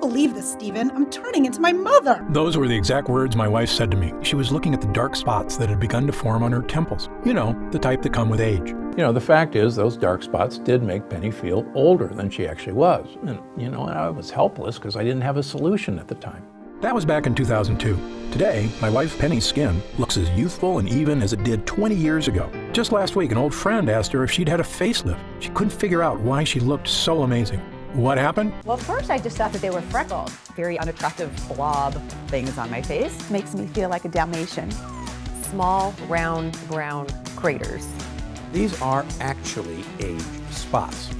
believe this, Stephen. I'm turning into my mother. Those were the exact words my wife said to me. She was looking at the dark spots that had begun to form on her temples. You know, the type that come with age. You know, the fact is those dark spots did make Penny feel older than she actually was. And, I was helpless because I didn't have a solution at the time. That was back in 2002. Today, my wife Penny's skin looks as youthful and even as it did 20 years ago. Just last week, an old friend asked her if she'd had a facelift. She couldn't figure out why she looked so amazing. What happened? Well, first I just thought that they were freckles. Very unattractive blob things on my face. Makes me feel like a Dalmatian. Small, round, brown craters. These are actually age spots.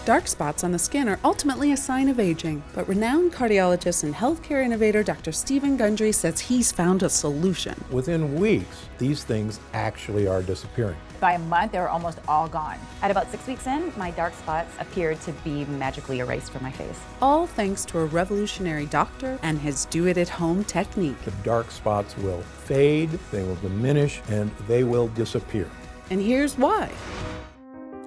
Dark spots on the skin are ultimately a sign of aging, but renowned cardiologist and healthcare innovator Dr. Stephen Gundry says he's found a solution. Within weeks, these things actually are disappearing. By a month, they were almost all gone. At about 6 weeks in, my dark spots appeared to be magically erased from my face. All thanks to a revolutionary doctor and his do-it-at-home technique. The dark spots will fade, they will diminish, and they will disappear. And here's why.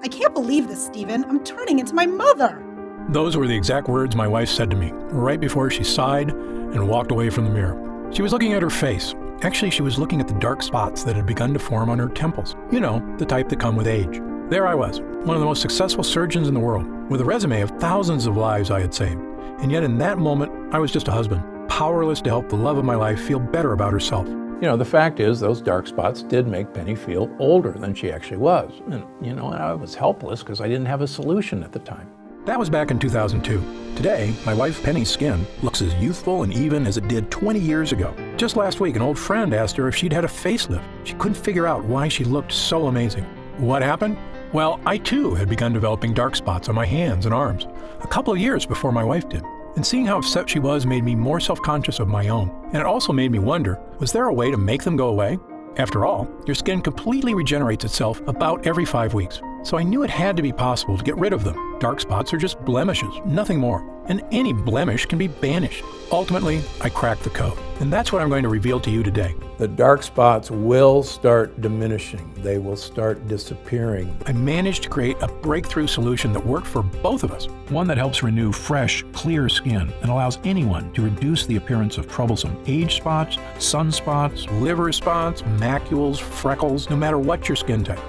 I can't believe this, Stephen. I'm turning into my mother. Those were the exact words my wife said to me, right before she sighed and walked away from the mirror. She was looking at her face. Actually, she was looking at the dark spots that had begun to form on her temples. You know, the type that come with age. There I was, one of the most successful surgeons in the world, with a resume of thousands of lives I had saved. And yet in that moment, I was just a husband, powerless to help the love of my life feel better about herself. The fact is those dark spots did make Penny feel older than she actually was. And, I was helpless because I didn't have a solution at the time. That was back in 2002. Today, my wife Penny's skin looks as youthful and even as it did 20 years ago. Just last week, an old friend asked her if she'd had a facelift. She couldn't figure out why she looked so amazing. What happened? Well, I too had begun developing dark spots on my hands and arms, a couple of years before my wife did. And seeing how upset she was made me more self-conscious of my own. And it also made me wonder, was there a way to make them go away? After all, your skin completely regenerates itself about every 5 weeks. So I knew it had to be possible to get rid of them. Dark spots are just blemishes, nothing more. And any blemish can be banished. Ultimately, I cracked the code. And that's what I'm going to reveal to you today. The dark spots will start diminishing. They will start disappearing. I managed to create a breakthrough solution that worked for both of us. One that helps renew fresh, clear skin and allows anyone to reduce the appearance of troublesome age spots, sunspots, liver spots, macules, freckles, no matter what your skin type.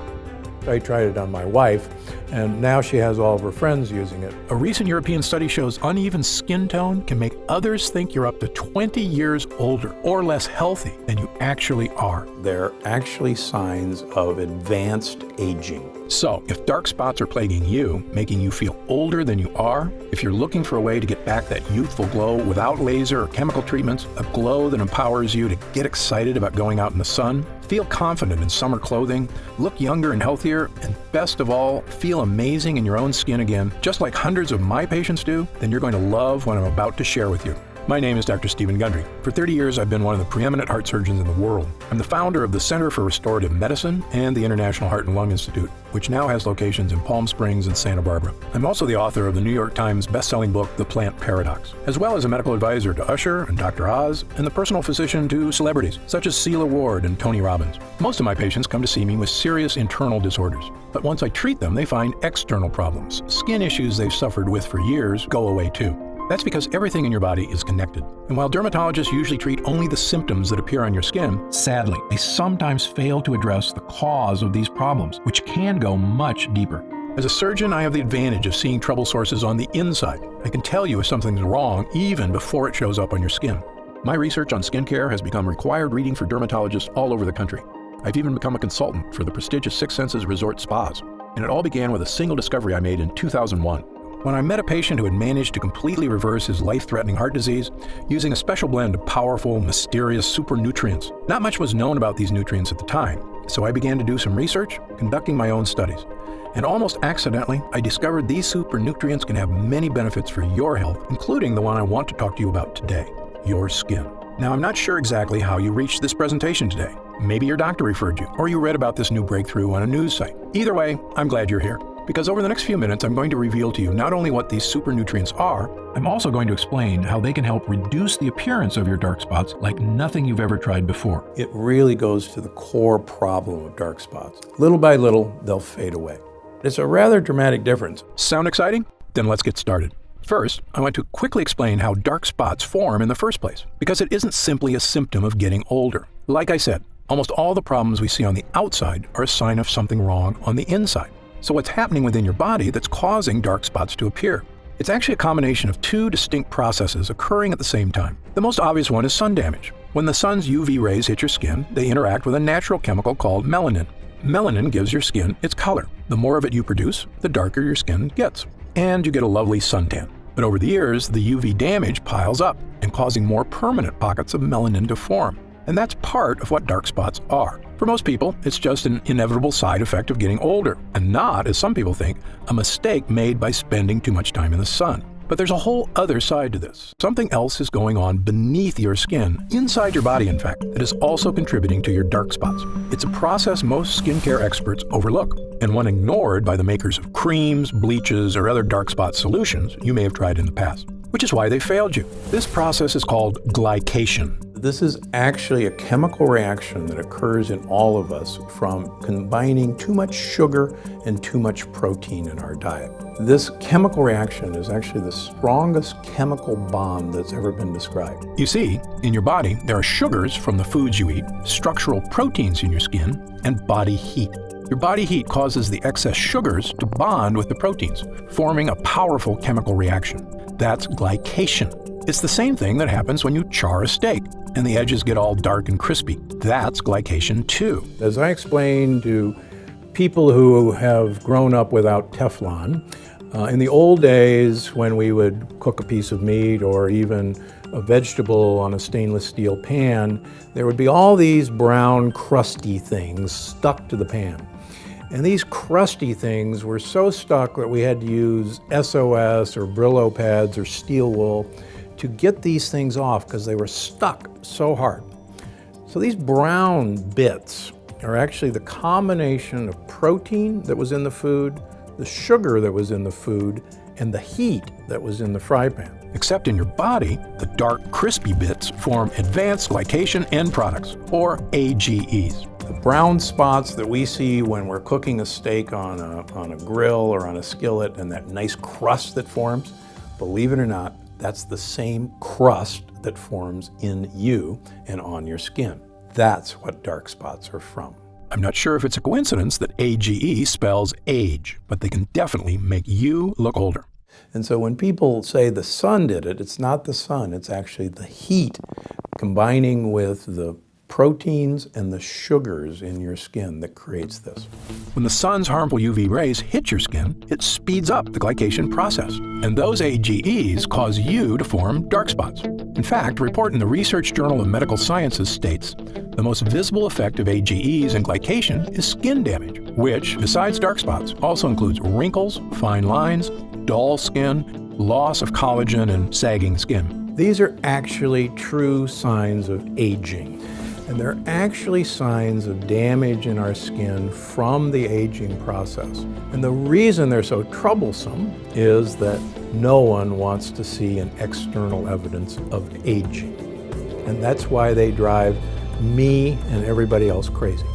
I tried it on my wife, and now she has all of her friends using it. A recent European study shows uneven skin tone can make others think you're up to 20 years older or less healthy than you actually are. They're actually signs of advanced aging. So, if dark spots are plaguing you, making you feel older than you are, if you're looking for a way to get back that youthful glow without laser or chemical treatments, a glow that empowers you to get excited about going out in the sun, feel confident in summer clothing, look younger and healthier, and best of all, feel amazing in your own skin again, just like hundreds of my patients do, then you're going to love what I'm about to share with you. My name is Dr. Stephen Gundry. For 30 years, I've been one of the preeminent heart surgeons in the world. I'm the founder of the Center for Restorative Medicine and the International Heart and Lung Institute, which now has locations in Palm Springs and Santa Barbara. I'm also the author of the New York Times best-selling book, The Plant Paradox, as well as a medical advisor to Usher and Dr. Oz, and the personal physician to celebrities such as Celia Ward and Tony Robbins. Most of my patients come to see me with serious internal disorders, but once I treat them, they find external problems. Skin issues they've suffered with for years go away too. That's because everything in your body is connected. And while dermatologists usually treat only the symptoms that appear on your skin, sadly, they sometimes fail to address the cause of these problems, which can go much deeper. As a surgeon, I have the advantage of seeing trouble sources on the inside. I can tell you if something's wrong even before it shows up on your skin. My research on skincare has become required reading for dermatologists all over the country. I've even become a consultant for the prestigious Six Senses Resort Spas. And it all began with a single discovery I made in 2001. When I met a patient who had managed to completely reverse his life-threatening heart disease using a special blend of powerful, mysterious super nutrients. Not much was known about these nutrients at the time, so I began to do some research, conducting my own studies. And almost accidentally, I discovered these super nutrients can have many benefits for your health, including the one I want to talk to you about today, your skin. Now, I'm not sure exactly how you reached this presentation today. Maybe your doctor referred you, or you read about this new breakthrough on a news site. Either way, I'm glad you're here. Because over the next few minutes, I'm going to reveal to you not only what these super nutrients are, I'm also going to explain how they can help reduce the appearance of your dark spots like nothing you've ever tried before. It really goes to the core problem of dark spots. Little by little, they'll fade away. It's a rather dramatic difference. Sound exciting? Then let's get started. First, I want to quickly explain how dark spots form in the first place, because it isn't simply a symptom of getting older. Like I said, almost all the problems we see on the outside are a sign of something wrong on the inside. So what's happening within your body that's causing dark spots to appear? It's actually a combination of two distinct processes occurring at the same time. The most obvious one is sun damage. When the sun's UV rays hit your skin, they interact with a natural chemical called melanin. Melanin gives your skin its color. The more of it you produce, the darker your skin gets. And you get a lovely suntan. But over the years, the UV damage piles up and causing more permanent pockets of melanin to form. And that's part of what dark spots are. For most people, it's just an inevitable side effect of getting older, and not, as some people think, a mistake made by spending too much time in the sun. But there's a whole other side to this. Something else is going on beneath your skin, inside your body in fact, that is also contributing to your dark spots. It's a process most skincare experts overlook, and one ignored by the makers of creams, bleaches, or other dark spot solutions you may have tried in the past, which is why they failed you. This process is called glycation. This is actually a chemical reaction that occurs in all of us from combining too much sugar and too much protein in our diet. This chemical reaction is actually the strongest chemical bond that's ever been described. You see, in your body, there are sugars from the foods you eat, structural proteins in your skin, and body heat. Your body heat causes the excess sugars to bond with the proteins, forming a powerful chemical reaction. That's glycation. It's the same thing that happens when you char a steak and the edges get all dark and crispy. That's glycation too. As I explained to people who have grown up without Teflon, in the old days when we would cook a piece of meat or even a vegetable on a stainless steel pan, there would be all these brown crusty things stuck to the pan. And these crusty things were so stuck that we had to use SOS or Brillo pads or steel wool to get these things off because they were stuck so hard. So these brown bits are actually the combination of protein that was in the food, the sugar that was in the food, and the heat that was in the fry pan. Except in your body, the dark, crispy bits form advanced glycation end products, or AGEs. The brown spots that we see when we're cooking a steak on a grill or on a skillet and that nice crust that forms, believe it or not, that's the same crust that forms in you and on your skin. That's what dark spots are from. I'm not sure if it's a coincidence that AGE spells age, but they can definitely make you look older. And so when people say the sun did it, it's not the sun, it's actually the heat combining with the proteins and the sugars in your skin that creates this. When the sun's harmful UV rays hit your skin, it speeds up the glycation process, and those AGEs cause you to form dark spots. In fact, a report in the Research Journal of Medical Sciences states the most visible effect of AGEs and glycation is skin damage, which, besides dark spots, also includes wrinkles, fine lines, dull skin, loss of collagen, and sagging skin. These are actually true signs of aging. And they're actually signs of damage in our skin from the aging process. And the reason they're so troublesome is that no one wants to see an external evidence of aging. And that's why they drive me and everybody else crazy.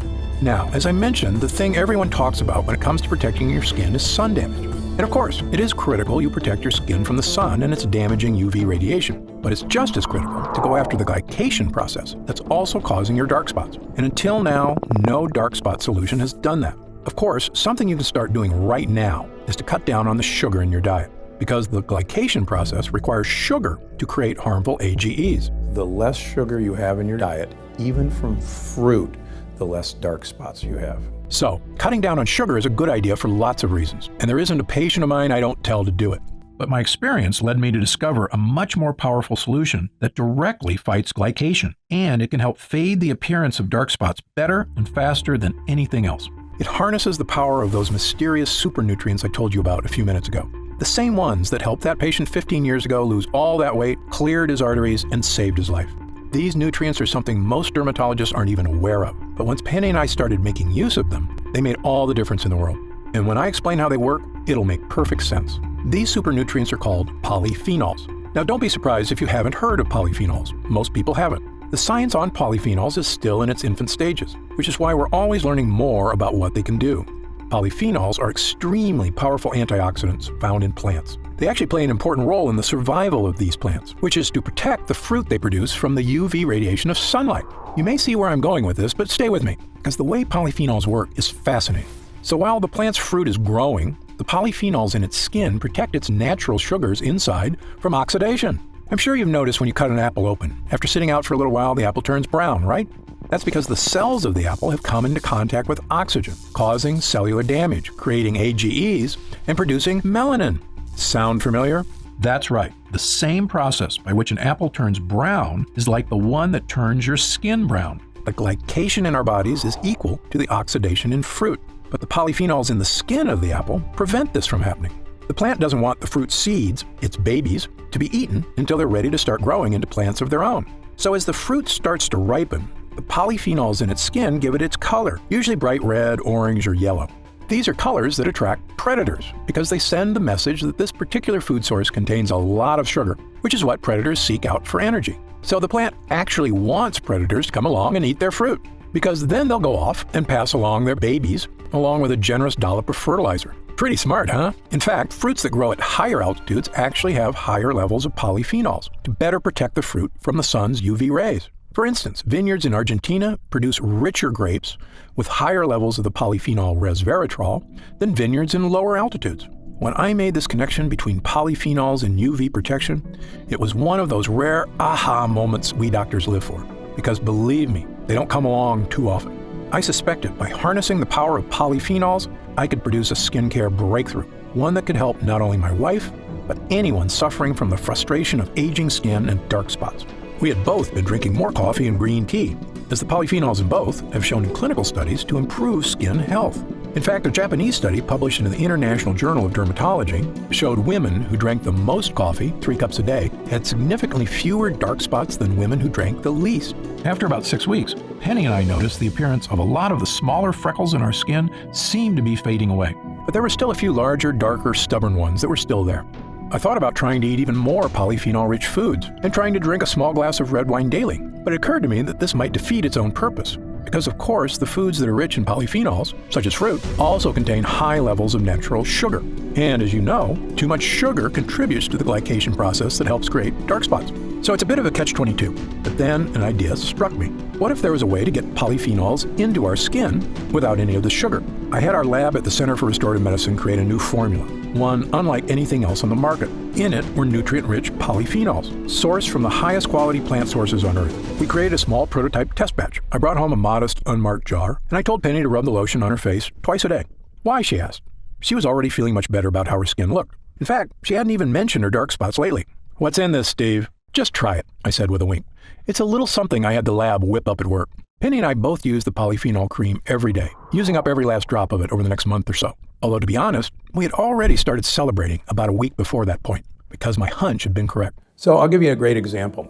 Now, as I mentioned, the thing everyone talks about when it comes to protecting your skin is sun damage. And of course, it is critical you protect your skin from the sun and its damaging UV radiation. But it's just as critical to go after the glycation process that's also causing your dark spots. And until now, no dark spot solution has done that. Of course, something you can start doing right now is to cut down on the sugar in your diet, because the glycation process requires sugar to create harmful AGEs. The less sugar you have in your diet, even from fruit, the less dark spots you have. So, cutting down on sugar is a good idea for lots of reasons, and there isn't a patient of mine I don't tell to do it. But my experience led me to discover a much more powerful solution that directly fights glycation, and it can help fade the appearance of dark spots better and faster than anything else. It harnesses the power of those mysterious super nutrients I told you about a few minutes ago. The same ones that helped that patient 15 years ago lose all that weight, cleared his arteries, and saved his life. These nutrients are something most dermatologists aren't even aware of. But once Penny and I started making use of them, they made all the difference in the world. And when I explain how they work, it'll make perfect sense. These super nutrients are called polyphenols. Now don't be surprised if you haven't heard of polyphenols. Most people haven't. The science on polyphenols is still in its infant stages, which is why we're always learning more about what they can do. Polyphenols are extremely powerful antioxidants found in plants. They actually play an important role in the survival of these plants, which is to protect the fruit they produce from the UV radiation of sunlight. You may see where I'm going with this, but stay with me, because the way polyphenols work is fascinating. So while the plant's fruit is growing, the polyphenols in its skin protect its natural sugars inside from oxidation. I'm sure you've noticed when you cut an apple open, after sitting out for a little while, the apple turns brown, right? That's because the cells of the apple have come into contact with oxygen, causing cellular damage, creating AGEs, and producing melanin. Sound familiar? That's right. The same process by which an apple turns brown is like the one that turns your skin brown. The glycation in our bodies is equal to the oxidation in fruit, but the polyphenols in the skin of the apple prevent this from happening. The plant doesn't want the fruit seeds, its babies, to be eaten until they're ready to start growing into plants of their own. So as the fruit starts to ripen, the polyphenols in its skin give it its color, usually bright red, orange, or yellow. These are colors that attract predators because they send the message that this particular food source contains a lot of sugar, which is what predators seek out for energy. So the plant actually wants predators to come along and eat their fruit, because then they'll go off and pass along their babies along with a generous dollop of fertilizer. Pretty smart, huh? In fact, fruits that grow at higher altitudes actually have higher levels of polyphenols to better protect the fruit from the sun's UV rays. For instance, vineyards in Argentina produce richer grapes with higher levels of the polyphenol resveratrol than vineyards in lower altitudes. When I made this connection between polyphenols and UV protection, it was one of those rare aha moments we doctors live for. Because believe me, they don't come along too often. I suspected by harnessing the power of polyphenols, I could produce a skincare breakthrough, one that could help not only my wife, but anyone suffering from the frustration of aging skin and dark spots. We had both been drinking more coffee and green tea, as the polyphenols in both have shown in clinical studies to improve skin health. In fact, a Japanese study published in the International Journal of Dermatology showed women who drank the most coffee, 3 cups a day, had significantly fewer dark spots than women who drank the least. After about 6 weeks, Penny and I noticed the appearance of a lot of the smaller freckles in our skin seemed to be fading away. But there were still a few larger, darker, stubborn ones that were still there. I thought about trying to eat even more polyphenol-rich foods and trying to drink a small glass of red wine daily, but it occurred to me that this might defeat its own purpose. Because of course, the foods that are rich in polyphenols, such as fruit, also contain high levels of natural sugar. And as you know, too much sugar contributes to the glycation process that helps create dark spots. So it's a bit of a catch-22. But then an idea struck me. What if there was a way to get polyphenols into our skin without any of the sugar? I had our lab at the Center for Restorative Medicine create a new formula, one unlike anything else on the market. In it were nutrient-rich polyphenols, sourced from the highest quality plant sources on Earth. We created a small prototype test batch. I brought home a modest, unmarked jar, and I told Penny to rub the lotion on her face twice a day. Why, she asked. She was already feeling much better about how her skin looked. In fact, she hadn't even mentioned her dark spots lately. What's in this, Steve? Just try it, I said with a wink. It's a little something I had the lab whip up at work. Penny and I both use the polyphenol cream every day, using up every last drop of it over the next month or so. Although, to be honest, we had already started celebrating about a week before that point, because my hunch had been correct. So I'll give you a great example.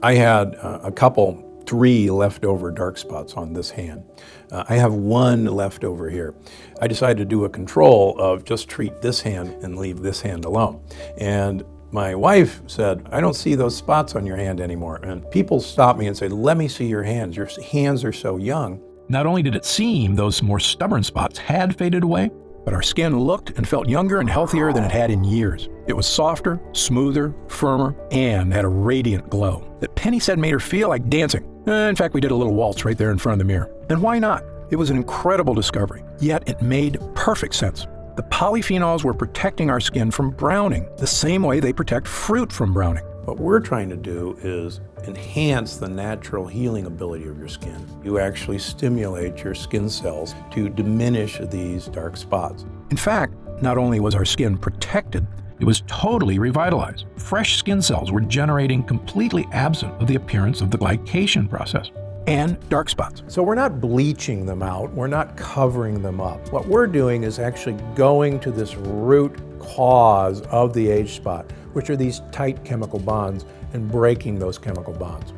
I had a couple, 3 leftover dark spots on this hand. I have 1 left over here. I decided to do a control of just treat this hand and leave this hand alone. And my wife said, I don't see those spots on your hand anymore. And people stopped me and said, let me see your hands. Your hands are so young. Not only did it seem those more stubborn spots had faded away, but our skin looked and felt younger and healthier than it had in years. It was softer, smoother, firmer, and had a radiant glow that Penny said made her feel like dancing. In fact, we did a little waltz right there in front of the mirror. And why not? It was an incredible discovery, yet it made perfect sense. The polyphenols were protecting our skin from browning, the same way they protect fruit from browning. What we're trying to do is enhance the natural healing ability of your skin. You actually stimulate your skin cells to diminish these dark spots. In fact, not only was our skin protected, it was totally revitalized. Fresh skin cells were generating completely absent of the appearance of the glycation process and dark spots. So we're not bleaching them out, we're not covering them up. What we're doing is actually going to this root cause of the age spot, which are these tight chemical bonds, and breaking those chemical bonds.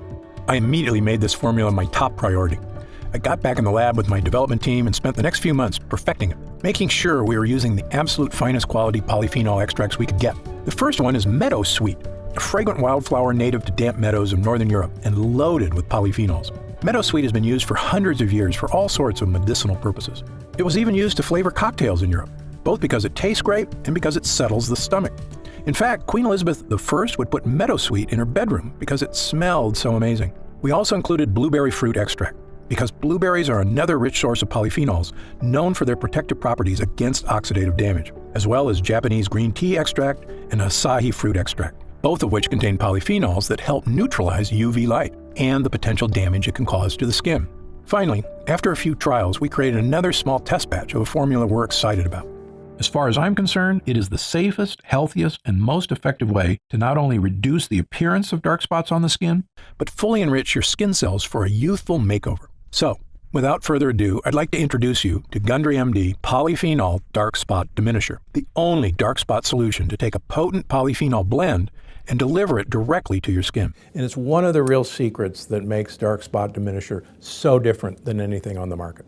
I immediately made this formula my top priority. I got back in the lab with my development team and spent the next few months perfecting it, making sure we were using the absolute finest quality polyphenol extracts we could get. The first one is Meadow Sweet, a fragrant wildflower native to damp meadows of northern Europe and loaded with polyphenols. Meadow Sweet has been used for hundreds of years for all sorts of medicinal purposes. It was even used to flavor cocktails in Europe, both because it tastes great and because it settles the stomach. In fact, Queen Elizabeth I would put meadowsweet in her bedroom because it smelled so amazing. We also included blueberry fruit extract, because blueberries are another rich source of polyphenols known for their protective properties against oxidative damage, as well as Japanese green tea extract and Asahi fruit extract, both of which contain polyphenols that help neutralize UV light and the potential damage it can cause to the skin. Finally, after a few trials, we created another small test batch of a formula we're excited about. As far as I'm concerned, it is the safest, healthiest, and most effective way to not only reduce the appearance of dark spots on the skin, but fully enrich your skin cells for a youthful makeover. So, without further ado, I'd like to introduce you to Gundry MD Polyphenol Dark Spot Diminisher, the only dark spot solution to take a potent polyphenol blend and deliver it directly to your skin. And it's one of the real secrets that makes dark spot diminisher so different than anything on the market.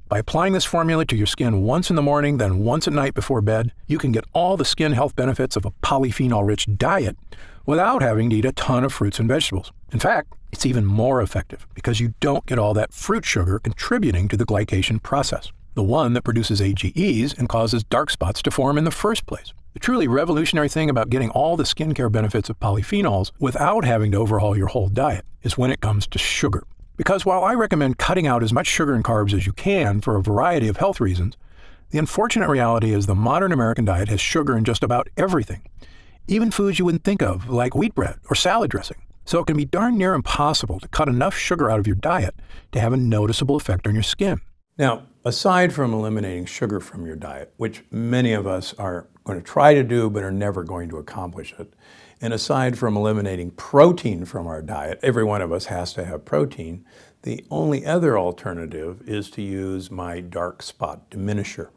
By applying this formula to your skin once in the morning, then once at night before bed, you can get all the skin health benefits of a polyphenol-rich diet without having to eat a ton of fruits and vegetables. In fact, it's even more effective because you don't get all that fruit sugar contributing to the glycation process, the one that produces AGEs and causes dark spots to form in the first place. The truly revolutionary thing about getting all the skincare benefits of polyphenols without having to overhaul your whole diet is when it comes to sugar. Because while I recommend cutting out as much sugar and carbs as you can for a variety of health reasons, the unfortunate reality is the modern American diet has sugar in just about everything, even foods you wouldn't think of, like wheat bread or salad dressing. So it can be darn near impossible to cut enough sugar out of your diet to have a noticeable effect on your skin. Now, aside from eliminating sugar from your diet, which many of us are going to try to do but are never going to accomplish it, and aside from eliminating protein from our diet, every one of us has to have protein, the only other alternative is to use my dark spot diminisher.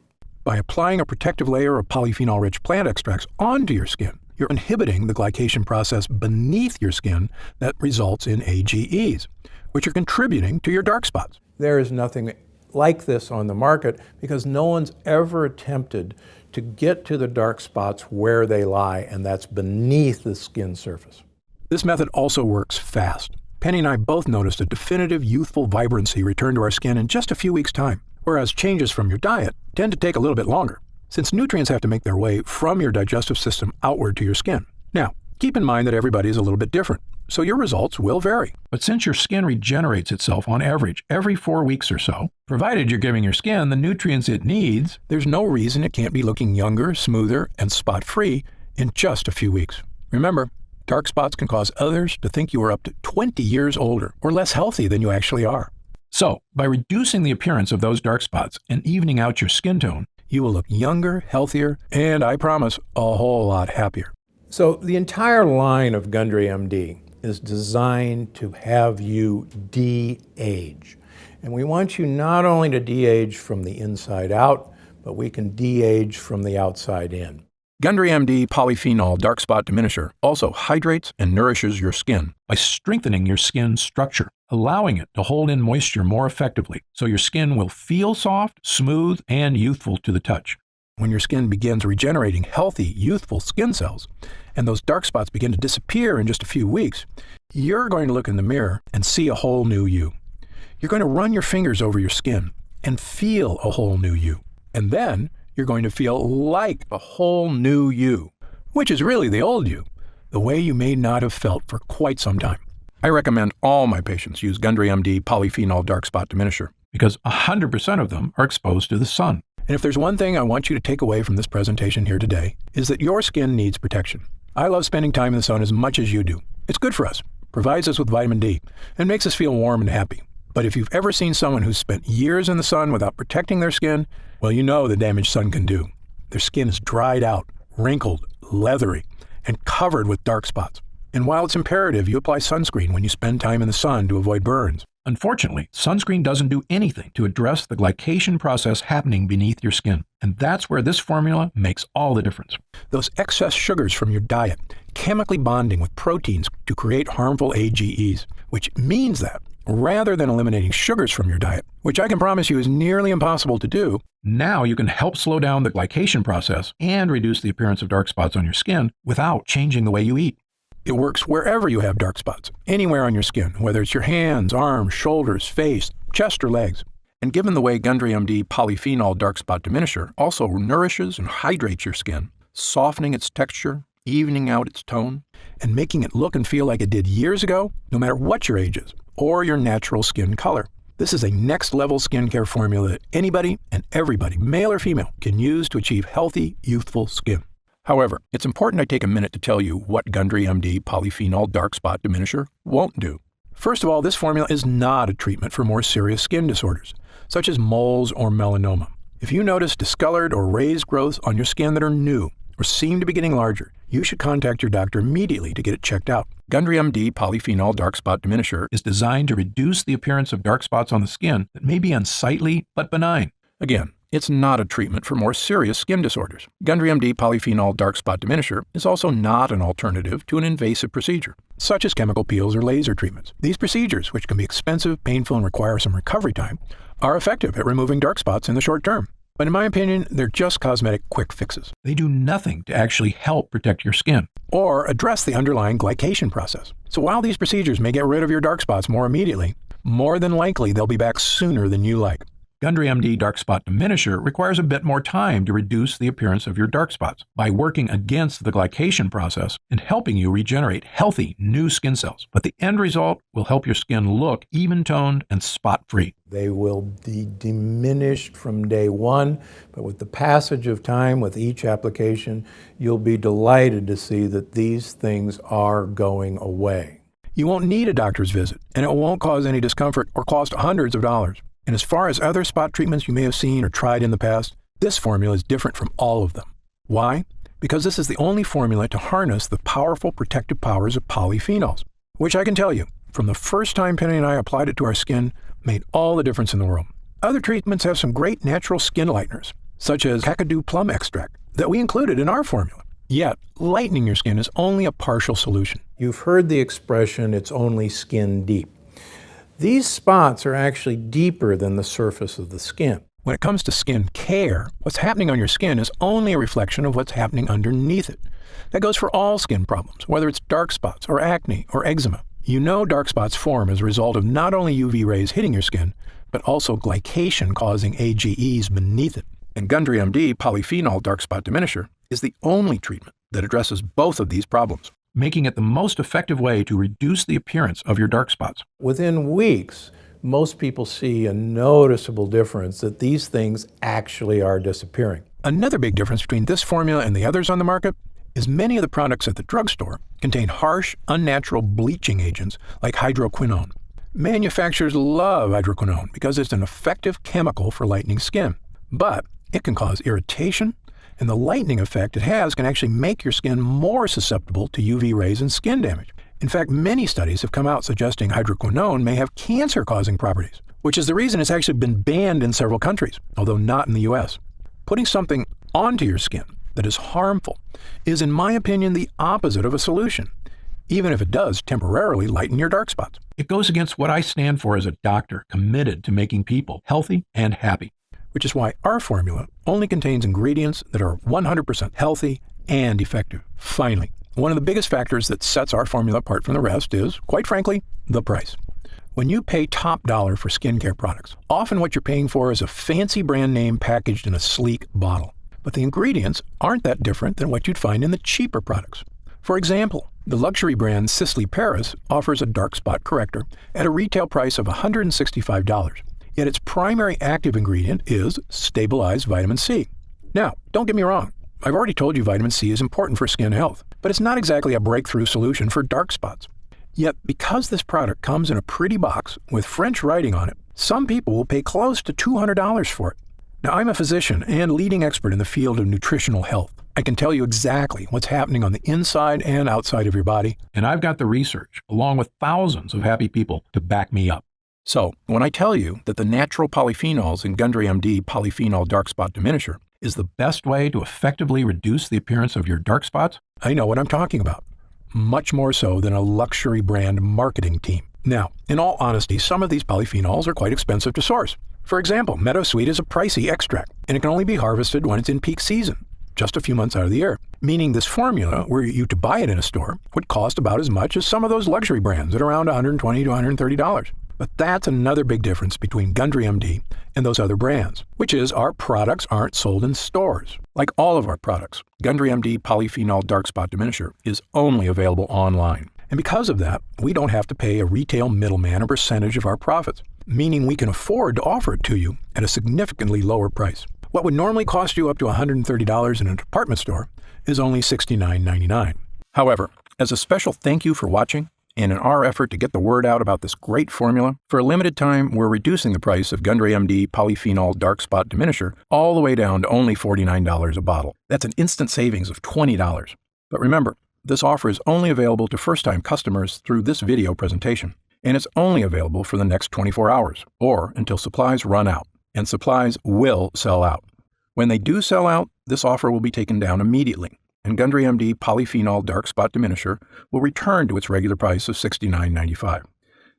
By applying a protective layer of polyphenol-rich plant extracts onto your skin, you're inhibiting the glycation process beneath your skin that results in AGEs, which are contributing to your dark spots. There is nothing like this on the market because no one's ever attempted to get to the dark spots where they lie, and that's beneath the skin surface. This method also works fast. Penny and I both noticed a definitive youthful vibrancy return to our skin in just a few weeks' time, whereas changes from your diet tend to take a little bit longer, since nutrients have to make their way from your digestive system outward to your skin. Now, keep in mind that everybody is a little bit different, so your results will vary. But since your skin regenerates itself on average every 4 weeks or so, provided you're giving your skin the nutrients it needs, there's no reason it can't be looking younger, smoother, and spot-free in just a few weeks. Remember, dark spots can cause others to think you are up to 20 years older or less healthy than you actually are. So, by reducing the appearance of those dark spots and evening out your skin tone, you will look younger, healthier, and I promise, a whole lot happier. So the entire line of Gundry MD is designed to have you de-age. And we want you not only to de-age from the inside out, but we can de-age from the outside in. Gundry MD Polyphenol Dark Spot Diminisher also hydrates and nourishes your skin by strengthening your skin structure, allowing it to hold in moisture more effectively, so your skin will feel soft, smooth, and youthful to the touch. When your skin begins regenerating healthy, youthful skin cells, and those dark spots begin to disappear in just a few weeks, you're going to look in the mirror and see a whole new you. You're going to run your fingers over your skin and feel a whole new you. And then you're going to feel like a whole new you, which is really the old you, the way you may not have felt for quite some time. I recommend all my patients use Gundry MD Polyphenol Dark Spot Diminisher because 100% of them are exposed to the sun. And if there's one thing I want you to take away from this presentation here today, is that your skin needs protection. I love spending time in the sun as much as you do. It's good for us, provides us with vitamin D, and makes us feel warm and happy. But if you've ever seen someone who's spent years in the sun without protecting their skin, well, you know the damage sun can do. Their skin is dried out, wrinkled, leathery, and covered with dark spots. And while it's imperative you apply sunscreen when you spend time in the sun to avoid burns, unfortunately, sunscreen doesn't do anything to address the glycation process happening beneath your skin. And that's where this formula makes all the difference. Those excess sugars from your diet chemically bonding with proteins to create harmful AGEs, which means that rather than eliminating sugars from your diet, which I can promise you is nearly impossible to do, now you can help slow down the glycation process and reduce the appearance of dark spots on your skin without changing the way you eat. It works wherever you have dark spots, anywhere on your skin, whether it's your hands, arms, shoulders, face, chest, or legs. And given the way Gundry MD Polyphenol Dark Spot Diminisher also nourishes and hydrates your skin, softening its texture, evening out its tone, and making it look and feel like it did years ago, no matter what your age is or your natural skin color. This is a next-level skincare formula that anybody and everybody, male or female, can use to achieve healthy, youthful skin. However, it's important I take a minute to tell you what Gundry MD Polyphenol Dark Spot Diminisher won't do. First of all, this formula is not a treatment for more serious skin disorders, such as moles or melanoma. If you notice discolored or raised growths on your skin that are new or seem to be getting larger, you should contact your doctor immediately to get it checked out. Gundry MD Polyphenol Dark Spot Diminisher is designed to reduce the appearance of dark spots on the skin that may be unsightly but benign. Again, it's not a treatment for more serious skin disorders. Gundry MD Polyphenol Dark Spot Diminisher is also not an alternative to an invasive procedure, such as chemical peels or laser treatments. These procedures, which can be expensive, painful, and require some recovery time, are effective at removing dark spots in the short term. But in my opinion, they're just cosmetic quick fixes. They do nothing to actually help protect your skin or address the underlying glycation process. So while these procedures may get rid of your dark spots more immediately, more than likely they'll be back sooner than you like. Gundry MD Dark Spot Diminisher requires a bit more time to reduce the appearance of your dark spots by working against the glycation process and helping you regenerate healthy new skin cells. But the end result will help your skin look even-toned and spot-free. They will be diminished from day one, but with the passage of time, with each application, you'll be delighted to see that these things are going away. You won't need a doctor's visit, and it won't cause any discomfort or cost hundreds of dollars. And as far as other spot treatments you may have seen or tried in the past, this formula is different from all of them. Why? Because this is the only formula to harness the powerful protective powers of polyphenols, which I can tell you, from the first time Penny and I applied it to our skin, made all the difference in the world. Other treatments have some great natural skin lighteners, such as kakadu plum extract, that we included in our formula. Yet, lightening your skin is only a partial solution. You've heard the expression, it's only skin deep. These spots are actually deeper than the surface of the skin. When it comes to skin care, what's happening on your skin is only a reflection of what's happening underneath it. That goes for all skin problems, whether it's dark spots or acne or eczema. You know dark spots form as a result of not only UV rays hitting your skin, but also glycation causing AGEs beneath it. And Gundry MD Polyphenol Dark Spot Diminisher is the only treatment that addresses both of these problems, making it the most effective way to reduce the appearance of your dark spots. Within weeks, most people see a noticeable difference that these things actually are disappearing. Another big difference between this formula and the others on the market is many of the products at the drugstore contain harsh, unnatural bleaching agents like hydroquinone. Manufacturers love hydroquinone because it's an effective chemical for lightening skin, but it can cause irritation, and the lightening effect it has can actually make your skin more susceptible to UV rays and skin damage. In fact, many studies have come out suggesting hydroquinone may have cancer-causing properties, which is the reason it's actually been banned in several countries, although not in the US. Putting something onto your skin that is harmful is, in my opinion, the opposite of a solution, even if it does temporarily lighten your dark spots. It goes against what I stand for as a doctor committed to making people healthy and happy, which is why our formula only contains ingredients that are 100% healthy and effective. Finally, one of the biggest factors that sets our formula apart from the rest is, quite frankly, the price. When you pay top dollar for skincare products, often what you're paying for is a fancy brand name packaged in a sleek bottle. But the ingredients aren't that different than what you'd find in the cheaper products. For example, the luxury brand Sisley Paris offers a dark spot corrector at a retail price of $165. Yet its primary active ingredient is stabilized vitamin C. Now, don't get me wrong. I've already told you vitamin C is important for skin health, but it's not exactly a breakthrough solution for dark spots. Yet, because this product comes in a pretty box with French writing on it, some people will pay close to $200 for it. Now, I'm a physician and leading expert in the field of nutritional health. I can tell you exactly what's happening on the inside and outside of your body, and I've got the research, along with thousands of happy people, to back me up. So, when I tell you that the natural polyphenols in Gundry MD Polyphenol Dark Spot Diminisher is the best way to effectively reduce the appearance of your dark spots, I know what I'm talking about. Much more so than a luxury brand marketing team. Now, in all honesty, some of these polyphenols are quite expensive to source. For example, meadowsweet is a pricey extract, and it can only be harvested when it's in peak season, just a few months out of the year. Meaning this formula, were you to buy it in a store, would cost about as much as some of those luxury brands at around $120 to $130. But that's another big difference between Gundry MD and those other brands, which is our products aren't sold in stores. Like all of our products, Gundry MD Polyphenol Dark Spot Diminisher is only available online. And because of that, we don't have to pay a retail middleman a percentage of our profits, meaning we can afford to offer it to you at a significantly lower price. What would normally cost you up to $130 in a department store is only $69.99. However, as a special thank you for watching, and in our effort to get the word out about this great formula, for a limited time, we're reducing the price of Gundry MD Polyphenol Dark Spot Diminisher all the way down to only $49 a bottle. That's an instant savings of $20. But remember, this offer is only available to first-time customers through this video presentation, and it's only available for the next 24 hours, or until supplies run out, and supplies will sell out. When they do sell out, this offer will be taken down immediately, and Gundry MD Polyphenol Dark Spot Diminisher will return to its regular price of $69.95.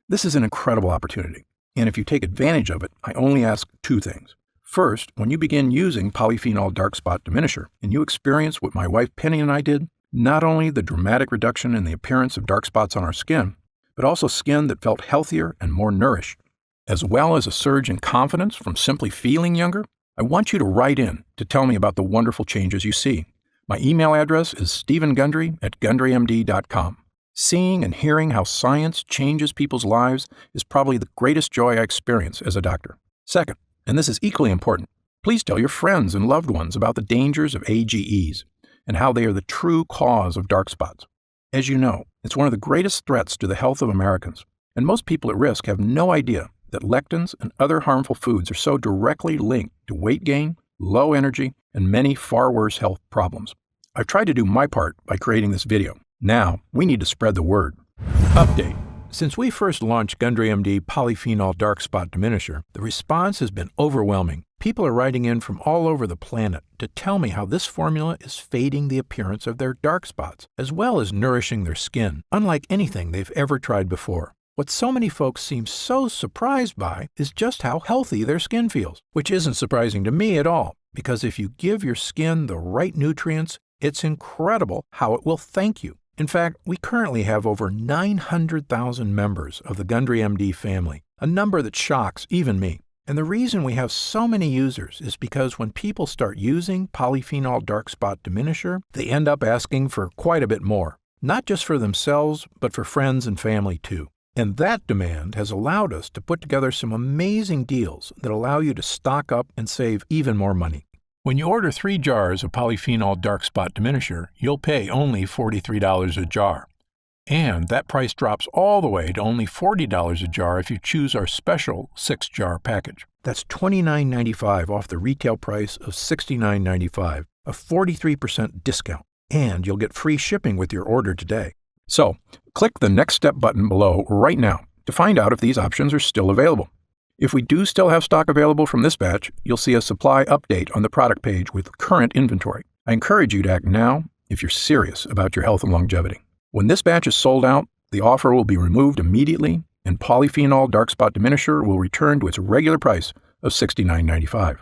This is an incredible opportunity, and if you take advantage of it, I only ask two things. First, when you begin using Polyphenol Dark Spot Diminisher, and you experience what my wife Penny and I did, not only the dramatic reduction in the appearance of dark spots on our skin, but also skin that felt healthier and more nourished, as well as a surge in confidence from simply feeling younger, I want you to write in to tell me about the wonderful changes you see. My email address is stephengundry@gundrymd.com. Seeing and hearing how science changes people's lives is probably the greatest joy I experience as a doctor. Second, and this is equally important, please tell your friends and loved ones about the dangers of AGEs and how they are the true cause of dark spots. As you know, it's one of the greatest threats to the health of Americans, and most people at risk have no idea that lectins and other harmful foods are so directly linked to weight gain, low energy, and many far worse health problems. I've tried to do my part by creating this video. Now, we need to spread the word. Update. Since we first launched Gundry MD Polyphenol Dark Spot Diminisher, the response has been overwhelming. People are writing in from all over the planet to tell me how this formula is fading the appearance of their dark spots, as well as nourishing their skin, unlike anything they've ever tried before. What so many folks seem so surprised by is just how healthy their skin feels, which isn't surprising to me at all, because if you give your skin the right nutrients, it's incredible how it will thank you. In fact, we currently have over 900,000 members of the Gundry MD family, a number that shocks even me. And the reason we have so many users is because when people start using Polyphenol Dark Spot Diminisher, they end up asking for quite a bit more, not just for themselves, but for friends and family too. And that demand has allowed us to put together some amazing deals that allow you to stock up and save even more money. When you order 3 jars of Polyphenol Dark Spot Diminisher, you'll pay only $43 a jar. And that price drops all the way to only $40 a jar if you choose our special 6-jar package. That's $29.95 off the retail price of $69.95, a 43% discount. And you'll get free shipping with your order today. So, click the Next Step button below right now to find out if these options are still available. If we do still have stock available from this batch, you'll see a supply update on the product page with current inventory. I encourage you to act now if you're serious about your health and longevity. When this batch is sold out, the offer will be removed immediately, and Polyphenol Dark Spot Diminisher will return to its regular price of $69.95.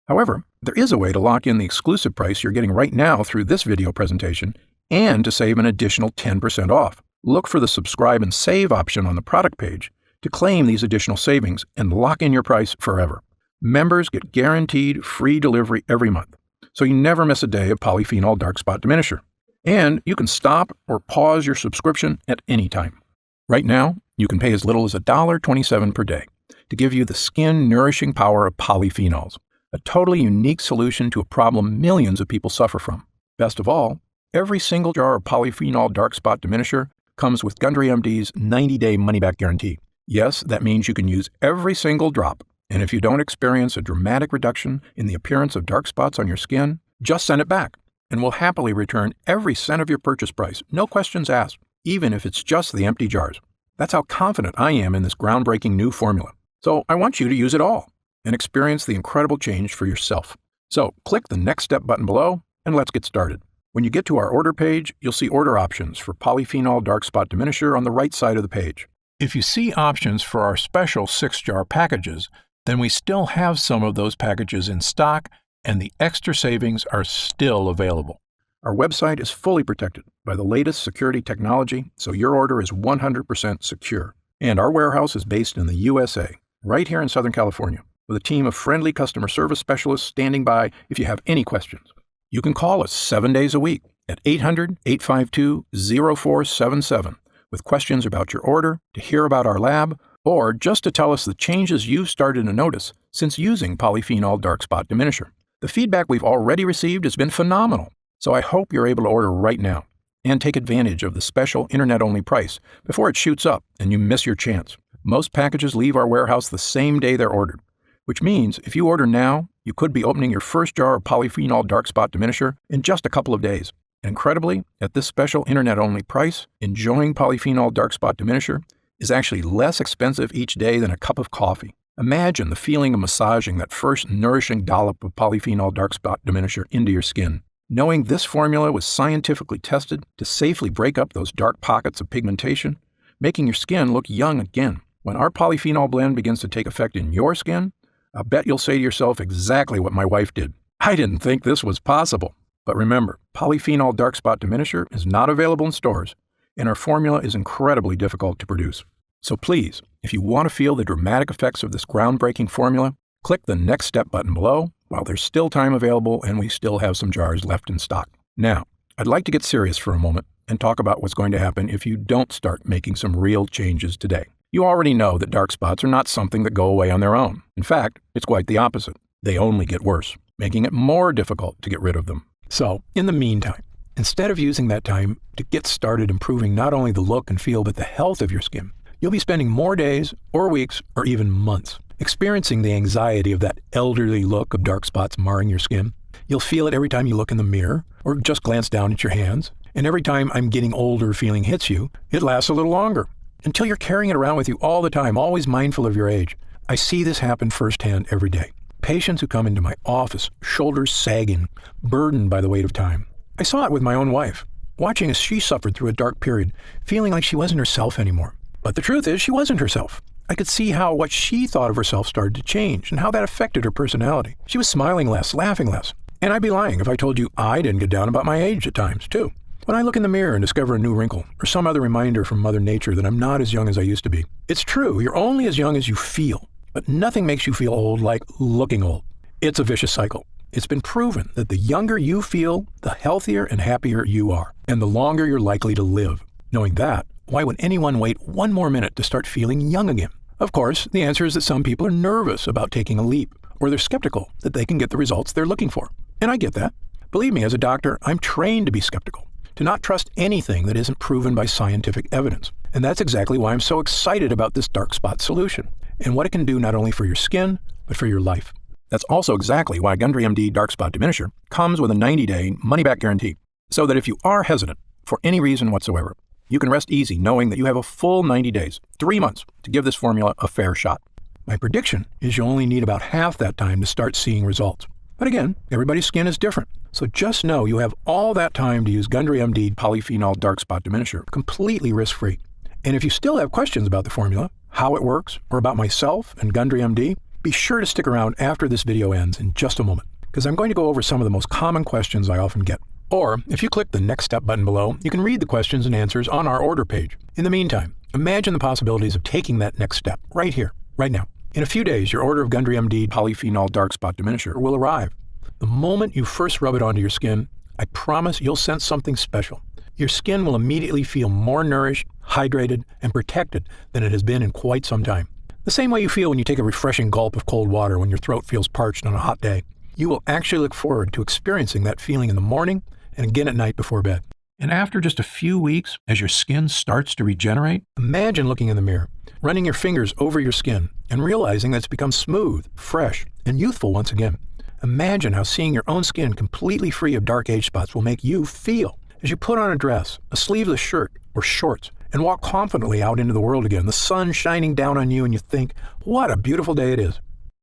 However, there is a way to lock in the exclusive price you're getting right now through this video presentation and to save an additional 10% off. Look for the subscribe and save option on the product page to claim these additional savings and lock in your price forever. Members get guaranteed free delivery every month, so you never miss a day of Polyphenol Dark Spot Diminisher. And you can stop or pause your subscription at any time. Right now, you can pay as little as $1.27 per day to give you the skin-nourishing power of polyphenols, a totally unique solution to a problem millions of people suffer from. Best of all, every single jar of Polyphenol Dark Spot Diminisher comes with Gundry MD's 90-day money-back guarantee. Yes, that means you can use every single drop, and if you don't experience a dramatic reduction in the appearance of dark spots on your skin, just send it back, and we'll happily return every cent of your purchase price, no questions asked, even if it's just the empty jars. That's how confident I am in this groundbreaking new formula. So I want you to use it all and experience the incredible change for yourself. So click the Next Step button below, and let's get started. When you get to our order page, you'll see order options for Polyphenol Dark Spot Diminisher on the right side of the page. If you see options for our special 6-jar packages, then we still have some of those packages in stock, and the extra savings are still available. Our website is fully protected by the latest security technology, so your order is 100% secure. And our warehouse is based in the USA, right here in Southern California, with a team of friendly customer service specialists standing by if you have any questions. You can call us 7 days a week at 800-852-0477 with questions about your order, to hear about our lab, or just to tell us the changes you've started to notice since using polyphenol dark spot diminisher. The feedback we've already received has been phenomenal, so I hope you're able to order right now and take advantage of the special internet-only price before it shoots up and you miss your chance. Most packages leave our warehouse the same day they're ordered, which means if you order now, you could be opening your first jar of polyphenol dark spot diminisher in just a couple of days. Incredibly, at this special internet-only price, enjoying polyphenol dark spot diminisher is actually less expensive each day than a cup of coffee. Imagine the feeling of massaging that first nourishing dollop of polyphenol dark spot diminisher into your skin. Knowing this formula was scientifically tested to safely break up those dark pockets of pigmentation, making your skin look young again. When our polyphenol blend begins to take effect in your skin, I'll bet you'll say to yourself exactly what my wife did. I didn't think this was possible. But remember, polyphenol dark spot diminisher is not available in stores, and our formula is incredibly difficult to produce. So please, if you want to feel the dramatic effects of this groundbreaking formula, click the Next Step button below while there's still time available and we still have some jars left in stock. Now, I'd like to get serious for a moment and talk about what's going to happen if you don't start making some real changes today. You already know that dark spots are not something that go away on their own. In fact, it's quite the opposite. They only get worse, making it more difficult to get rid of them. So, in the meantime, instead of using that time to get started improving not only the look and feel but the health of your skin, you'll be spending more days or weeks or even months experiencing the anxiety of that elderly look of dark spots marring your skin. You'll feel it every time you look in the mirror or just glance down at your hands. And every time I'm getting older feeling hits you, it lasts a little longer until you're carrying it around with you all the time, always mindful of your age. I see this happen firsthand every day. Patients who come into my office, shoulders sagging, burdened by the weight of time. I saw it with my own wife, watching as she suffered through a dark period, feeling like she wasn't herself anymore. But the truth is, she wasn't herself. I could see how what she thought of herself started to change and how that affected her personality. She was smiling less, laughing less. And I'd be lying if I told you I didn't get down about my age at times, too. When I look in the mirror and discover a new wrinkle or some other reminder from Mother Nature that I'm not as young as I used to be. It's true, you're only as young as you feel. But nothing makes you feel old like looking old. It's a vicious cycle. It's been proven that the younger you feel, the healthier and happier you are, and the longer you're likely to live. Knowing that, why would anyone wait one more minute to start feeling young again? Of course, the answer is that some people are nervous about taking a leap, or they're skeptical that they can get the results they're looking for. And I get that. Believe me, as a doctor, I'm trained to be skeptical, to not trust anything that isn't proven by scientific evidence. And that's exactly why I'm so excited about this dark spot solution, and what it can do not only for your skin, but for your life. That's also exactly why Gundry MD Dark Spot Diminisher comes with a 90-day money-back guarantee, so that if you are hesitant for any reason whatsoever, you can rest easy knowing that you have a full 90 days, 3 months, to give this formula a fair shot. My prediction is you'll only need about half that time to start seeing results. But again, everybody's skin is different, so just know you have all that time to use Gundry MD Polyphenol Dark Spot Diminisher completely risk-free. And if you still have questions about the formula, how it works, or about myself and Gundry MD, be sure to stick around after this video ends in just a moment, because I'm going to go over some of the most common questions I often get. Or, if you click the Next Step button below, you can read the questions and answers on our order page. In the meantime, imagine the possibilities of taking that next step right here, right now. In a few days, your order of Gundry MD Polyphenol Dark Spot Diminisher will arrive. The moment you first rub it onto your skin, I promise you'll sense something special. Your skin will immediately feel more nourished, hydrated, and protected than it has been in quite some time. The same way you feel when you take a refreshing gulp of cold water when your throat feels parched on a hot day. You will actually look forward to experiencing that feeling in the morning and again at night before bed. And after just a few weeks, as your skin starts to regenerate, imagine looking in the mirror, running your fingers over your skin, and realizing that it's become smooth, fresh, and youthful once again. Imagine how seeing your own skin completely free of dark age spots will make you feel as you put on a dress, a sleeveless shirt, or shorts, and walk confidently out into the world again, the sun shining down on you, and you think, what a beautiful day it is.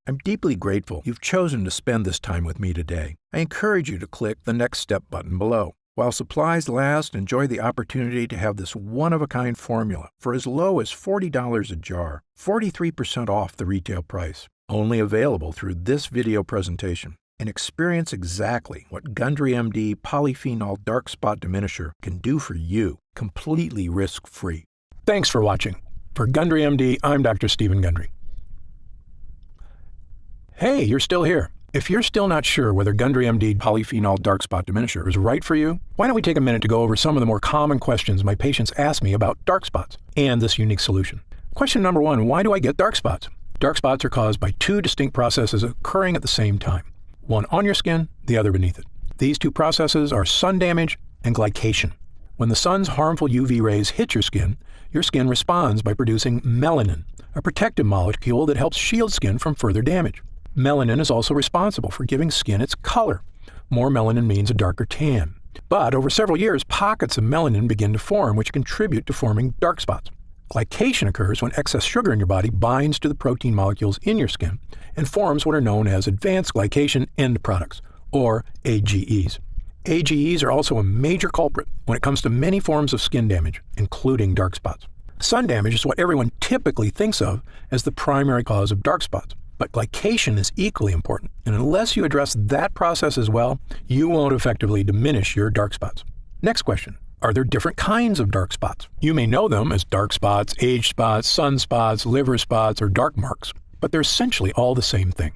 I'm deeply grateful you've chosen to spend this time with me today. I encourage you to click the Next Step button below. While supplies last, enjoy the opportunity to have this one-of-a-kind formula for as low as $40 a jar, 43% off the retail price. Only available through this video presentation. And experience exactly what Gundry MD Polyphenol Dark Spot Diminisher can do for you, completely risk-free. Thanks for watching. For Gundry MD, I'm Dr. Stephen Gundry. Hey, you're still here. If you're still not sure whether Gundry MD polyphenol dark spot diminisher is right for you, why don't we take a minute to go over some of the more common questions my patients ask me about dark spots and this unique solution. Question number 1, why do I get dark spots? Dark spots are caused by two distinct processes occurring at the same time, one on your skin, the other beneath it. These two processes are sun damage and glycation. When the sun's harmful UV rays hit your skin responds by producing melanin, a protective molecule that helps shield skin from further damage. Melanin is also responsible for giving skin its color. More melanin means a darker tan. But over several years, pockets of melanin begin to form, which contribute to forming dark spots. Glycation occurs when excess sugar in your body binds to the protein molecules in your skin and forms what are known as advanced glycation end products, or AGEs. AGEs are also a major culprit when it comes to many forms of skin damage, including dark spots. Sun damage is what everyone typically thinks of as the primary cause of dark spots, but glycation is equally important, and unless you address that process as well, you won't effectively diminish your dark spots. Next question. Are there different kinds of dark spots? You may know them as dark spots, age spots, sunspots, liver spots, or dark marks, but they're essentially all the same thing.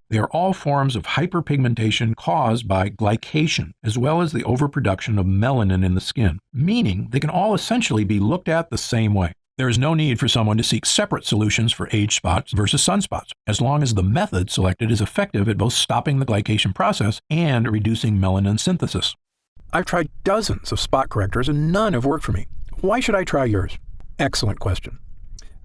They are all forms of hyperpigmentation caused by glycation, as well as the overproduction of melanin in the skin, meaning they can all essentially be looked at the same way. There is no need for someone to seek separate solutions for age spots versus sunspots, as long as the method selected is effective at both stopping the glycation process and reducing melanin synthesis. I've tried dozens of spot correctors and none have worked for me. Why should I try yours? Excellent question.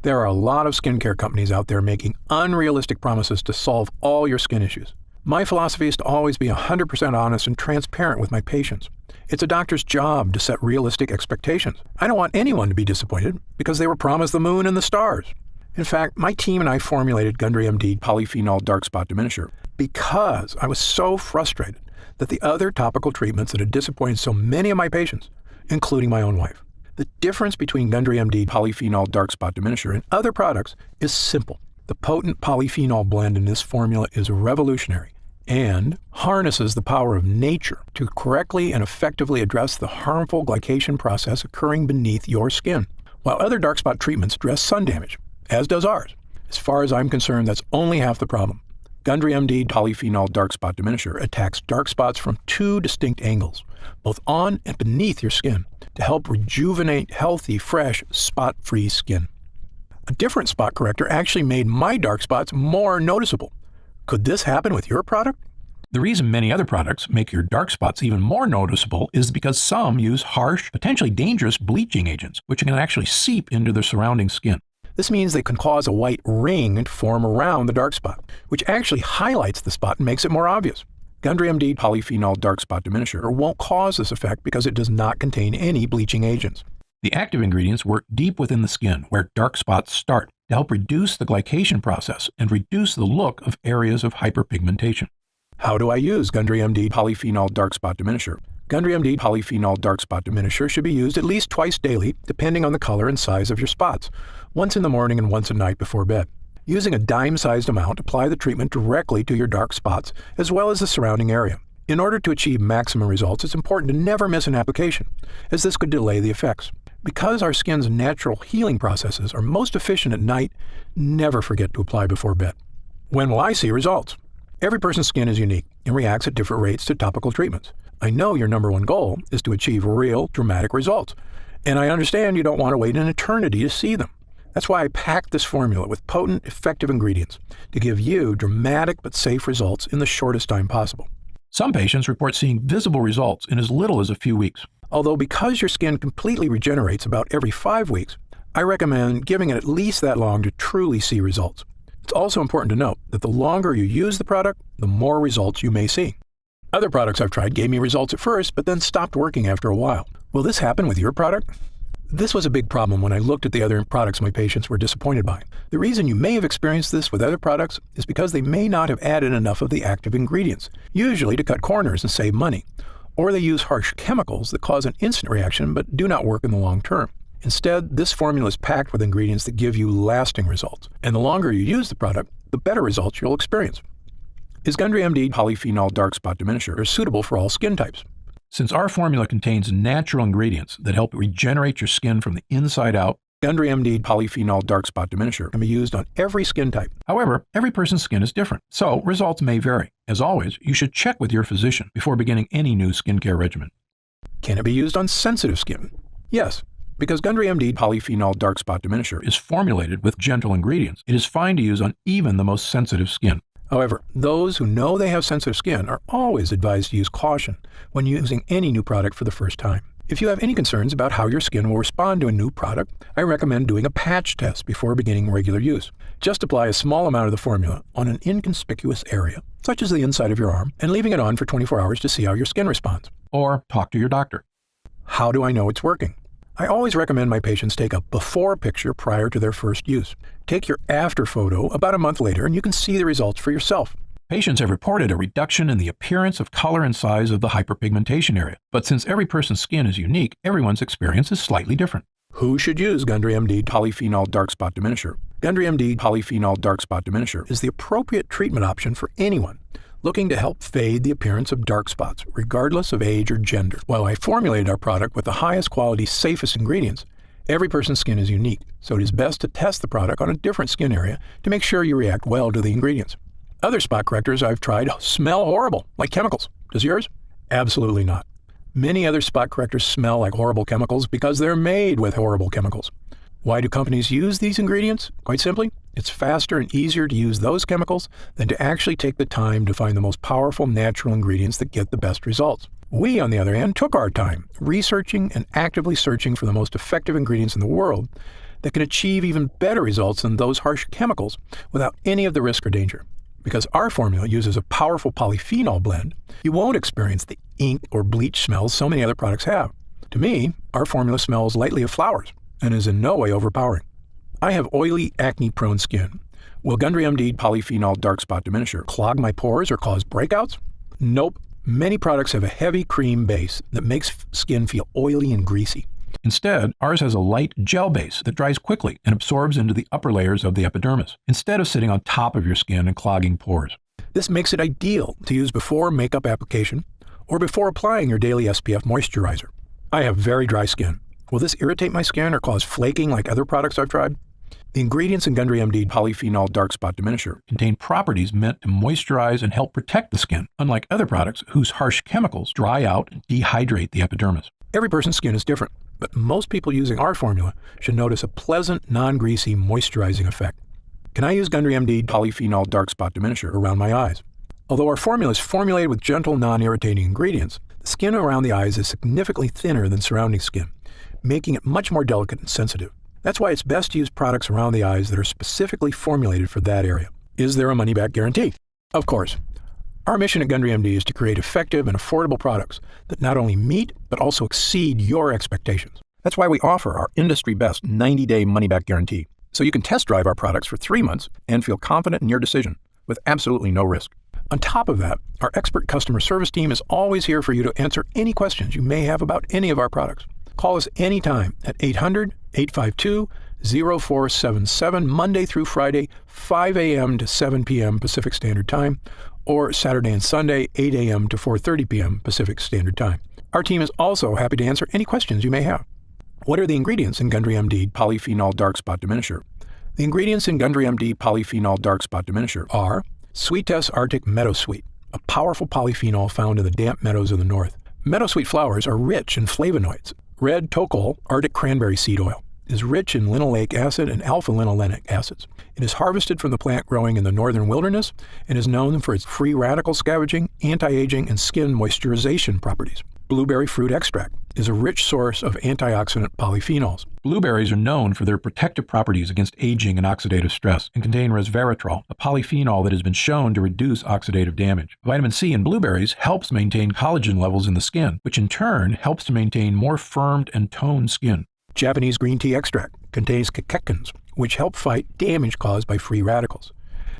There are a lot of skincare companies out there making unrealistic promises to solve all your skin issues. My philosophy is to always be 100% honest and transparent with my patients. It's a doctor's job to set realistic expectations. I don't want anyone to be disappointed because they were promised the moon and the stars. In fact, my team and I formulated Gundry MD polyphenol dark spot diminisher because I was so frustrated that the other topical treatments that had disappointed so many of my patients, including my own wife. The difference between Gundry MD polyphenol dark spot diminisher and other products is simple. The potent polyphenol blend in this formula is revolutionary and harnesses the power of nature to correctly and effectively address the harmful glycation process occurring beneath your skin. While other dark spot treatments address sun damage, as does ours, as far as I'm concerned, that's only half the problem. Gundry MD polyphenol dark spot diminisher attacks dark spots from two distinct angles, both on and beneath your skin, to help rejuvenate healthy, fresh, spot-free skin. A different spot corrector actually made my dark spots more noticeable. Could this happen with your product? The reason many other products make your dark spots even more noticeable is because some use harsh, potentially dangerous bleaching agents, which can actually seep into the surrounding skin. This means they can cause a white ring to form around the dark spot, which actually highlights the spot and makes it more obvious. Gundry MD polyphenol dark spot diminisher won't cause this effect because it does not contain any bleaching agents. The active ingredients work deep within the skin where dark spots start to help reduce the glycation process and reduce the look of areas of hyperpigmentation. How do I use Gundry MD polyphenol dark spot diminisher? Gundry MD polyphenol dark spot diminisher should be used at least twice daily, depending on the color and size of your spots, once in the morning and once at night before bed. Using a dime-sized amount, apply the treatment directly to your dark spots, as well as the surrounding area. In order to achieve maximum results, it's important to never miss an application, as this could delay the effects. Because our skin's natural healing processes are most efficient at night, never forget to apply before bed. When will I see results? Every person's skin is unique and reacts at different rates to topical treatments. I know your number one goal is to achieve real, dramatic results, and I understand you don't want to wait an eternity to see them. That's why I packed this formula with potent, effective ingredients to give you dramatic but safe results in the shortest time possible. Some patients report seeing visible results in as little as a few weeks. Although because your skin completely regenerates about every 5 weeks, I recommend giving it at least that long to truly see results. It's also important to note that the longer you use the product, the more results you may see. Other products I've tried gave me results at first, but then stopped working after a while. Will this happen with your product? This was a big problem when I looked at the other products my patients were disappointed by. The reason you may have experienced this with other products is because they may not have added enough of the active ingredients, usually to cut corners and save money. Or they use harsh chemicals that cause an instant reaction but do not work in the long term. Instead, this formula is packed with ingredients that give you lasting results, and the longer you use the product, the better results you'll experience. Is Gundry MD polyphenol dark spot diminisher suitable for all skin types? Since our formula contains natural ingredients that help regenerate your skin from the inside out, Gundry MD Polyphenol Dark Spot Diminisher can be used on every skin type. However, every person's skin is different, so results may vary. As always, you should check with your physician before beginning any new skincare regimen. Can it be used on sensitive skin? Yes. Because Gundry MD Polyphenol Dark Spot Diminisher is formulated with gentle ingredients, it is fine to use on even the most sensitive skin. However, those who know they have sensitive skin are always advised to use caution when using any new product for the first time. If you have any concerns about how your skin will respond to a new product, I recommend doing a patch test before beginning regular use. Just apply a small amount of the formula on an inconspicuous area, such as the inside of your arm, and leaving it on for 24 hours to see how your skin responds. Or talk to your doctor. How do I know it's working? I always recommend my patients take a before picture prior to their first use. Take your after photo about a month later and you can see the results for yourself. Patients have reported a reduction in the appearance of color and size of the hyperpigmentation area. But since every person's skin is unique, everyone's experience is slightly different. Who should use Gundry MD Polyphenol Dark Spot Diminisher? Gundry MD Polyphenol Dark Spot Diminisher is the appropriate treatment option for anyone looking to help fade the appearance of dark spots, regardless of age or gender. While I formulated our product with the highest quality, safest ingredients, every person's skin is unique, so it is best to test the product on a different skin area to make sure you react well to the ingredients. Other spot correctors I've tried smell horrible, like chemicals. Does yours? Absolutely not. Many other spot correctors smell like horrible chemicals because they're made with horrible chemicals. Why do companies use these ingredients? Quite simply, it's faster and easier to use those chemicals than to actually take the time to find the most powerful natural ingredients that get the best results. We, on the other hand, took our time researching and actively searching for the most effective ingredients in the world that can achieve even better results than those harsh chemicals without any of the risk or danger. Because our formula uses a powerful polyphenol blend, you won't experience the ink or bleach smells so many other products have. To me, our formula smells lightly of flowers and is in no way overpowering. I have oily, acne-prone skin. Will Gundry MD Polyphenol Dark Spot Diminisher clog my pores or cause breakouts? Nope. Many products have a heavy cream base that makes skin feel oily and greasy. Instead, ours has a light gel base that dries quickly and absorbs into the upper layers of the epidermis, instead of sitting on top of your skin and clogging pores. This makes it ideal to use before makeup application or before applying your daily SPF moisturizer. I have very dry skin. Will this irritate my skin or cause flaking like other products I've tried? The ingredients in Gundry MD Polyphenol Dark Spot Diminisher contain properties meant to moisturize and help protect the skin, unlike other products whose harsh chemicals dry out and dehydrate the epidermis. Every person's skin is different, but most people using our formula should notice a pleasant, non-greasy, moisturizing effect. Can I use Gundry MD Polyphenol Dark Spot Diminisher around my eyes? Although our formula is formulated with gentle, non-irritating ingredients, the skin around the eyes is significantly thinner than surrounding skin, making it much more delicate and sensitive. That's why it's best to use products around the eyes that are specifically formulated for that area. Is there a money-back guarantee? Of course. Our mission at Gundry MD is to create effective and affordable products that not only meet, but also exceed your expectations. That's why we offer our industry-best 90-day money-back guarantee, so you can test drive our products for 3 months and feel confident in your decision with absolutely no risk. On top of that, our expert customer service team is always here for you to answer any questions you may have about any of our products. Call us anytime at 800-852-0477, Monday through Friday, 5 a.m. to 7 p.m. Pacific Standard Time, or Saturday and Sunday, 8 a.m. to 4:30 p.m. Pacific Standard Time. Our team is also happy to answer any questions you may have. What are the ingredients in Gundry MD Polyphenol Dark Spot Diminisher? The ingredients in Gundry MD Polyphenol Dark Spot Diminisher are Sweetess Arctic Meadowsweet, a powerful polyphenol found in the damp meadows of the north. Meadowsweet flowers are rich in flavonoids. Red Tocol Arctic Cranberry Seed Oil is rich in linoleic acid and alpha-linolenic acids. It is harvested from the plant growing in the northern wilderness and is known for its free radical scavenging, anti-aging, and skin moisturization properties. Blueberry fruit extract is a rich source of antioxidant polyphenols. Blueberries are known for their protective properties against aging and oxidative stress and contain resveratrol, a polyphenol that has been shown to reduce oxidative damage. Vitamin C in blueberries helps maintain collagen levels in the skin, which in turn helps to maintain more firmed and toned skin. Japanese green tea extract contains catechins, which help fight damage caused by free radicals.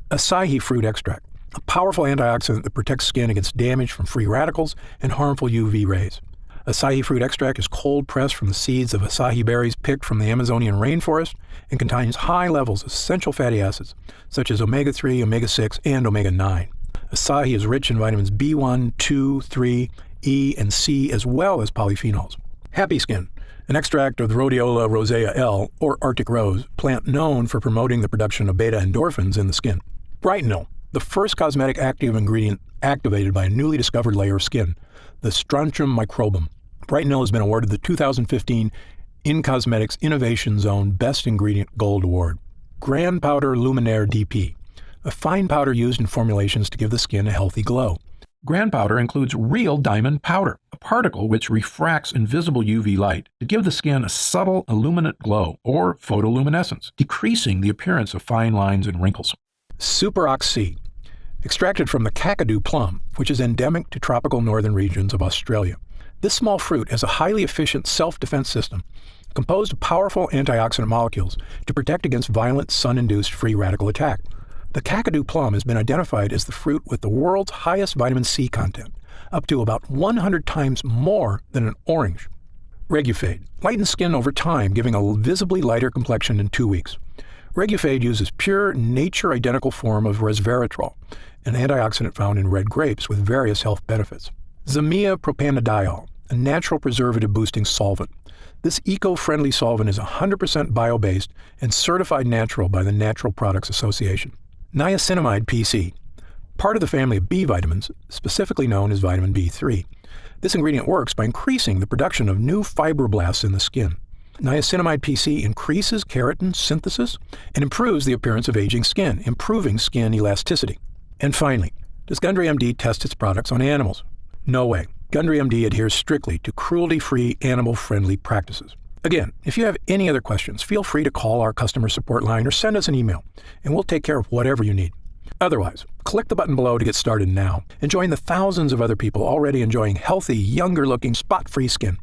Acai fruit extract, a powerful antioxidant that protects skin against damage from free radicals and harmful UV rays. Acai fruit extract is cold pressed from the seeds of acai berries picked from the Amazonian rainforest and contains high levels of essential fatty acids such as omega-3, omega-6, and omega-9. Acai is rich in vitamins B1, 2, 3, E, and C, as well as polyphenols. Happy skin. An extract of the Rhodiola rosea L, or Arctic rose, plant known for promoting the production of beta endorphins in the skin. Brightenol, the first cosmetic active ingredient activated by a newly discovered layer of skin, the strontium microbum. Brightenol has been awarded the 2015 In Cosmetics Innovation Zone Best Ingredient Gold Award. Grand Powder Luminaire DP, a fine powder used in formulations to give the skin a healthy glow. Grand powder includes real diamond powder, a particle which refracts invisible UV light to give the skin a subtle illuminate glow or photoluminescence, decreasing the appearance of fine lines and wrinkles. Super Oxy, extracted from the Kakadu plum, which is endemic to tropical northern regions of Australia. This small fruit has a highly efficient self-defense system composed of powerful antioxidant molecules to protect against violent sun-induced free radical attack. The Kakadu plum has been identified as the fruit with the world's highest vitamin C content, up to about 100 times more than an orange. Regufade lightens skin over time, giving a visibly lighter complexion in 2 weeks. Regufade uses pure, nature-identical form of resveratrol, an antioxidant found in red grapes with various health benefits. Zamia propanediol, a natural preservative-boosting solvent. This eco-friendly solvent is 100% bio-based and certified natural by the Natural Products Association. Niacinamide PC, part of the family of B vitamins, specifically known as vitamin B3. This ingredient works by increasing the production of new fibroblasts in the skin. Niacinamide PC increases keratin synthesis and improves the appearance of aging skin, improving skin elasticity. And finally, does Gundry MD test its products on animals? No way. Gundry MD adheres strictly to cruelty-free, animal-friendly practices. Again, if you have any other questions, feel free to call our customer support line or send us an email, and we'll take care of whatever you need. Otherwise, click the button below to get started now and join the thousands of other people already enjoying healthy, younger-looking, spot-free skin.